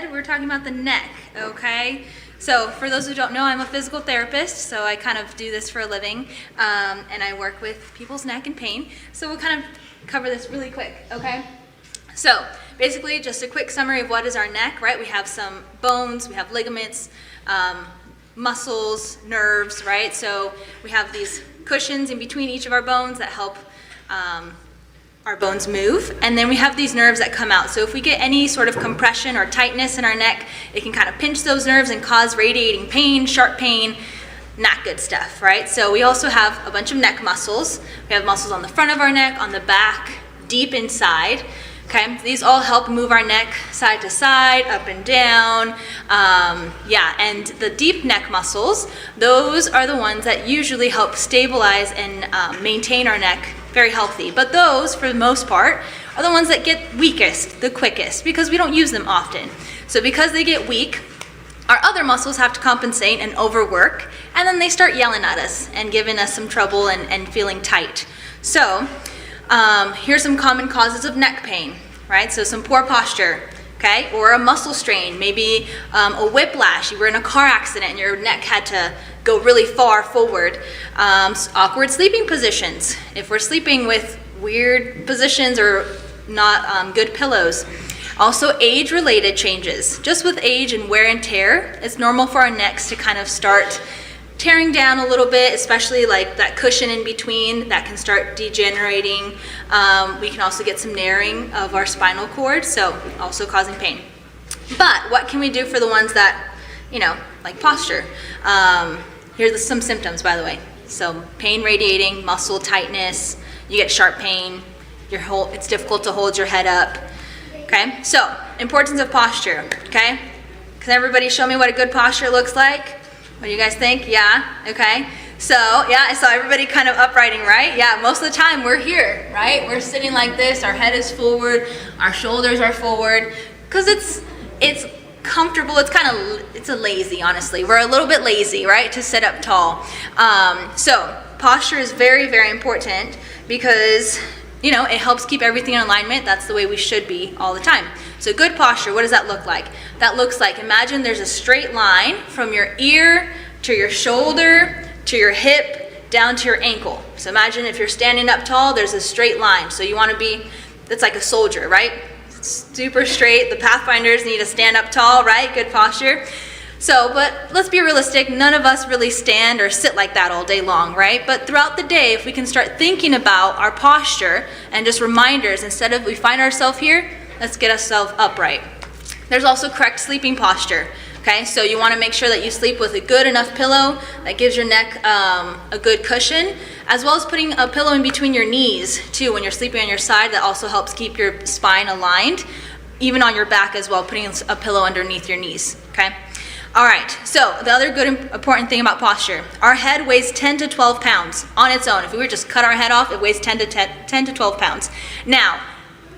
We're talking about the neck, okay? So for those who don't know, I'm a physical therapist, so I kind of do this for a living, and I work with people's neck and pain. So we'll kind of cover this really quick, okay? So basically, just a quick summary of what is our neck, right? We have some bones, we have ligaments, muscles, nerves, right? So we have these cushions in between each of our bones that help our bones move, and then we have these nerves that come out. So if we get any sort of compression or tightness in our neck, it can kind of pinch those nerves and cause radiating pain, sharp pain, not good stuff, right? So we also have a bunch of neck muscles. We have muscles on the front of our neck, on the back, deep inside. Okay, these all help move our neck side to side, up and down. And the deep neck muscles, those are the ones that usually help stabilize and maintain our neck very healthy. But those, for the most part, are the ones that get weakest, the quickest, because we don't use them often. So because they get weak, our other muscles have to compensate and overwork, and then they start yelling at us and giving us some trouble and feeling tight. So here's some common causes of neck pain, right? So some poor posture, okay? Or a muscle strain, maybe a whiplash. You were in a car accident and your neck had to go really far forward. Awkward sleeping positions. If we're sleeping with weird positions or not good pillows. Also age-related changes. Just with age and wear and tear, it's normal for our necks to kind of start tearing down a little bit, especially like that cushion in between that can start degenerating. We can also get some narrowing of our spinal cord, so also causing pain. But what can we do for the ones that, like posture? Here's some symptoms, by the way. So pain radiating, muscle tightness, you get sharp pain, it's difficult to hold your head up. Okay, so importance of posture, okay? Can everybody show me what a good posture looks like? What do you guys think? Yeah, okay. So, yeah, I saw everybody kind of uprighting, right? Yeah, most of the time we're here, right? We're sitting like this, our head is forward, our shoulders are forward, because it's comfortable. It's a lazy, honestly. We're a little bit lazy, right, to sit up tall. So posture is very, very important because, it helps keep everything in alignment. That's the way we should be all the time. So good posture, what does that look like? That looks like, imagine there's a straight line from your ear to your shoulder to your hip down to your ankle. So imagine if you're standing up tall, there's a straight line. So you want to be, that's like a soldier, right? Super straight. The Pathfinders need to stand up tall, right? Good posture. So, but let's be realistic. None of us really stand or sit like that all day long, right? But throughout the day, if we can start thinking about our posture and just reminders, instead of we find ourselves here, let's get ourselves upright. There's also correct sleeping posture. Okay, so you want to make sure that you sleep with a good enough pillow that gives your neck a good cushion, as well as putting a pillow in between your knees too when you're sleeping on your side. That also helps keep your spine aligned, even on your back as well, putting a pillow underneath your knees, okay? All right, so the other good important thing about posture, our head weighs 10 to 12 pounds on its own. If we were just cut our head off, it weighs 10 to 12 pounds. Now,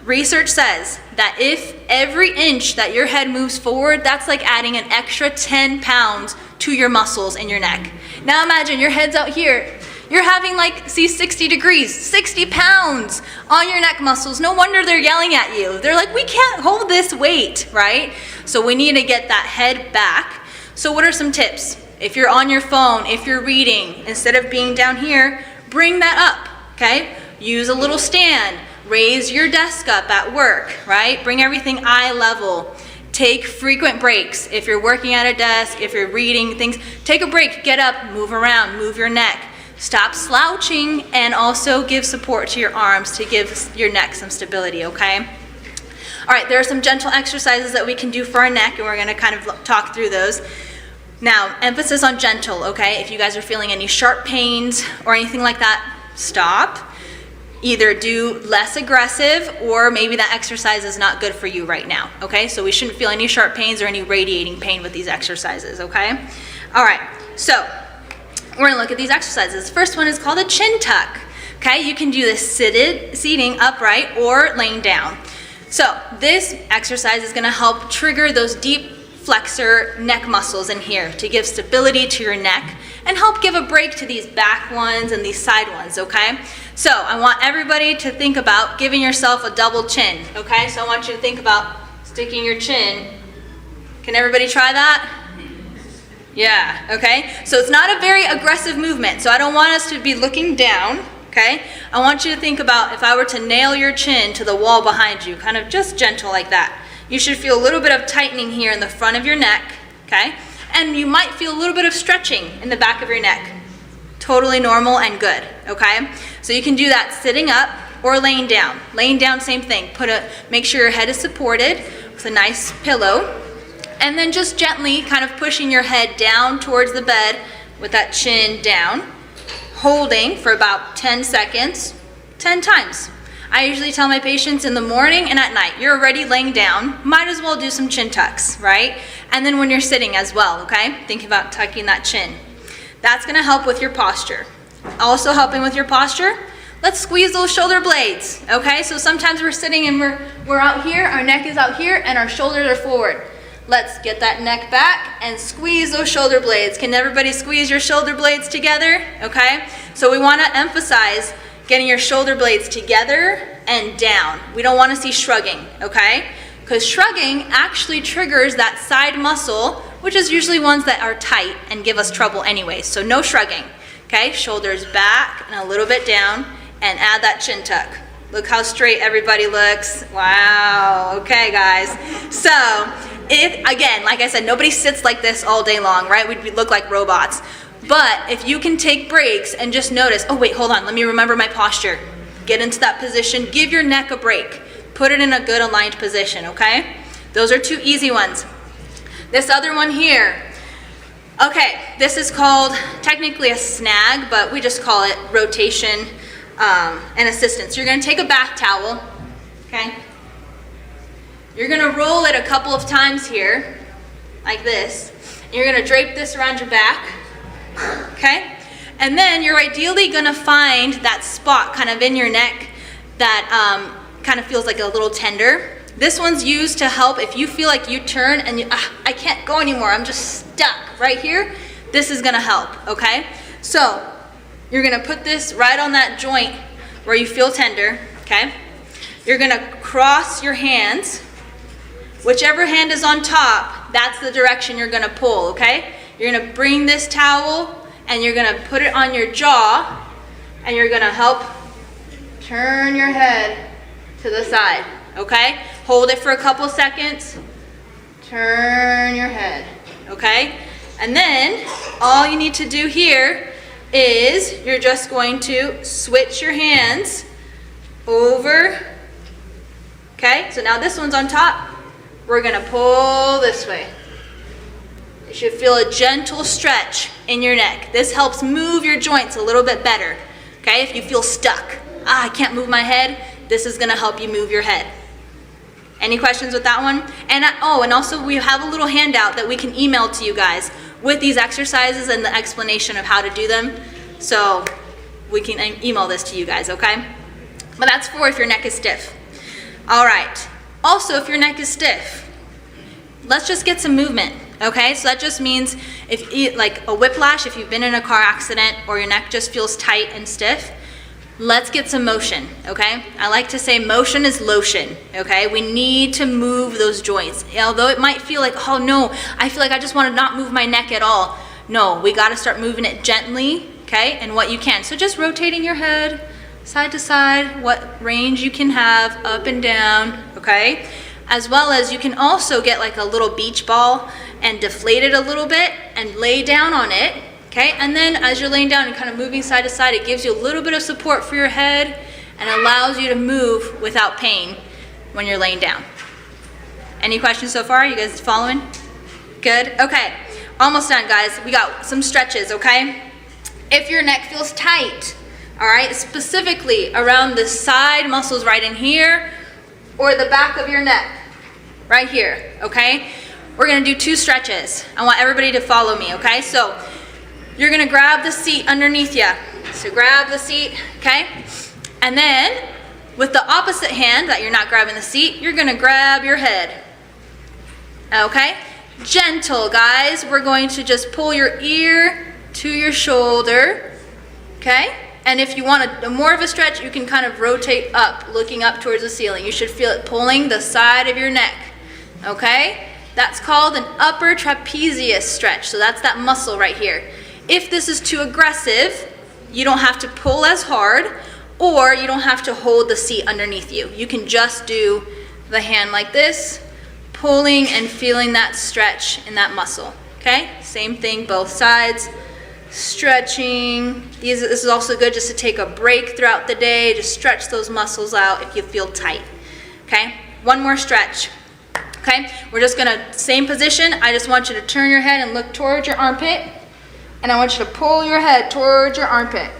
research says that if every inch that your head moves forward, that's like adding an extra 10 pounds to your muscles in your neck. Now imagine your head's out here. You're having 60 degrees, 60 pounds on your neck muscles. No wonder they're yelling at you. They're like, we can't hold this weight, right? So we need to get that head back. So what are some tips? If you're on your phone, if you're reading, instead of being down here, bring that up, okay? Use a little stand. Raise your desk up at work, right? Bring everything eye level. Take frequent breaks. If you're working at a desk, if you're reading things, take a break, get up, move around, move your neck. Stop slouching and also give support to your arms to give your neck some stability, okay? All right, there are some gentle exercises that we can do for our neck, and we're gonna kind of talk through those. Now, emphasis on gentle, okay? If you guys are feeling any sharp pains or anything like that, stop. Either do less aggressive, or maybe that exercise is not good for you right now, okay? So we shouldn't feel any sharp pains or any radiating pain with these exercises, okay? All right, so we're gonna look at these exercises. The first one is called a chin tuck, okay? You can do this seating upright or laying down. So this exercise is gonna help trigger those deep flexor neck muscles in here to give stability to your neck and help give a break to these back ones and these side ones, okay? So I want everybody to think about giving yourself a double chin, okay? So I want you to think about sticking your chin Can everybody try that? Yeah, okay. So it's not a very aggressive movement, so I don't want us to be looking down, okay? I want you to think about if I were to nail your chin to the wall behind you, kind of just gentle like that. You should feel a little bit of tightening here in the front of your neck, okay? And you might feel a little bit of stretching in the back of your neck. Totally normal and good, okay? So you can do that sitting up or laying down. Laying down, same thing. Make sure your head is supported with a nice pillow. And then just gently kind of pushing your head down towards the bed with that chin down, holding for about 10 seconds, 10 times. I usually tell my patients in the morning and at night, you're already laying down, might as well do some chin tucks, right? And then when you're sitting as well, okay? Think about tucking that chin. That's gonna help with your posture. Also helping with your posture, let's squeeze those shoulder blades, okay? So sometimes we're sitting and we're out here, our neck is out here, and our shoulders are forward. Let's get that neck back and squeeze those shoulder blades. Can everybody squeeze your shoulder blades together? Okay? So we want to emphasize getting your shoulder blades together and down. We don't want to see shrugging, okay? Because shrugging actually triggers that side muscle, which is usually ones that are tight and give us trouble anyway. So no shrugging, okay? Shoulders back and a little bit down, and add that chin tuck. Look how straight everybody looks. Wow, okay guys. So, again, like I said, nobody sits like this all day long, right? We'd look like robots. But if you can take breaks and just notice, oh wait, hold on, let me remember my posture. Get into that position, give your neck a break. Put it in a good aligned position, okay? Those are two easy ones. This other one here, okay, this is called technically a snag, but we just call it rotation and assistance. You're gonna take a bath towel, okay? You're gonna roll it a couple of times here, like this. You're gonna drape this around your back, okay? And then you're ideally gonna find that spot kind of in your neck that kind of feels like a little tender. This one's used to help if you feel like you turn and I can't go anymore, I'm just stuck right here. This is gonna help, okay? So you're gonna put this right on that joint where you feel tender, okay? You're gonna cross your hands. Whichever hand is on top, that's the direction you're gonna pull, okay? You're gonna bring this towel and you're gonna put it on your jaw and you're gonna help turn your head to the side, okay? Hold it for a couple seconds, turn your head, okay? And then all you need to do here is you're just going to switch your hands over, okay? So now this one's on top. We're gonna pull this way. You should feel a gentle stretch in your neck. This helps move your joints a little bit better, okay? If you feel stuck, I can't move my head, this is gonna help you move your head. Any questions with that one? And and also we have a little handout that we can email to you guys with these exercises and the explanation of how to do them. So we can email this to you guys, okay? But that's for if your neck is stiff. All right. Also, if your neck is stiff, let's just get some movement, okay? So that just means if like a whiplash, if you've been in a car accident or your neck just feels tight and stiff, let's get some motion, okay? I like to say motion is lotion, okay? We need to move those joints. Although it might feel like, oh no, I feel like I just want to not move my neck at all. No, we got to start moving it gently, okay? And what you can. So just rotating your head side to side, what range you can have, up and down, okay? As well as you can also get like a little beach ball and deflate it a little bit and lay down on it, okay? And then as you're laying down and kind of moving side to side, it gives you a little bit of support for your head and allows you to move without pain when you're laying down. Any questions so far? You guys following? Good, okay. Almost done, guys. We got some stretches, okay? If your neck feels tight, all right, specifically around the side muscles right in here or the back of your neck, right here, okay? We're gonna do two stretches. I want everybody to follow me, okay? So you're gonna grab the seat underneath you. So grab the seat, okay? And then with the opposite hand that you're not grabbing the seat, you're gonna grab your head, okay? Gentle, guys. We're going to just pull your ear to your shoulder, okay? And if you want more of a stretch, you can kind of rotate up, looking up towards the ceiling. You should feel it pulling the side of your neck, okay? That's called an upper trapezius stretch. So that's that muscle right here. If this is too aggressive, you don't have to pull as hard, or you don't have to hold the seat underneath you. You can just do the hand like this, pulling and feeling that stretch in that muscle, okay? Same thing, both sides, stretching. This is also good just to take a break throughout the day, just stretch those muscles out if you feel tight, okay? One more stretch, okay? We're just gonna, same position, I just want you to turn your head and look towards your armpit, and I want you to pull your head towards your armpit.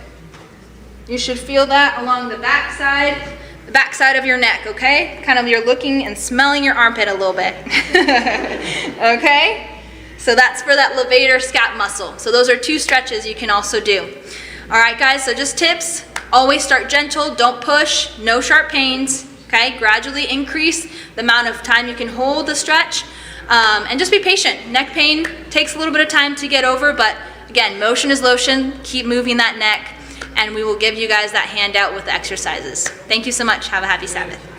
You should feel that along the back side of your neck, okay? Kind of you're looking and smelling your armpit a little bit, okay? So that's for that levator scap muscle. So those are 2 stretches you can also do. All right, guys, so just tips. Always start gentle, don't push, no sharp pains, okay? Gradually increase the amount of time you can hold the stretch, and just be patient. Neck pain takes a little bit of time to get over, but again, motion is lotion. Keep moving that neck, and we will give you guys that handout with the exercises. Thank you so much. Have a happy Sabbath.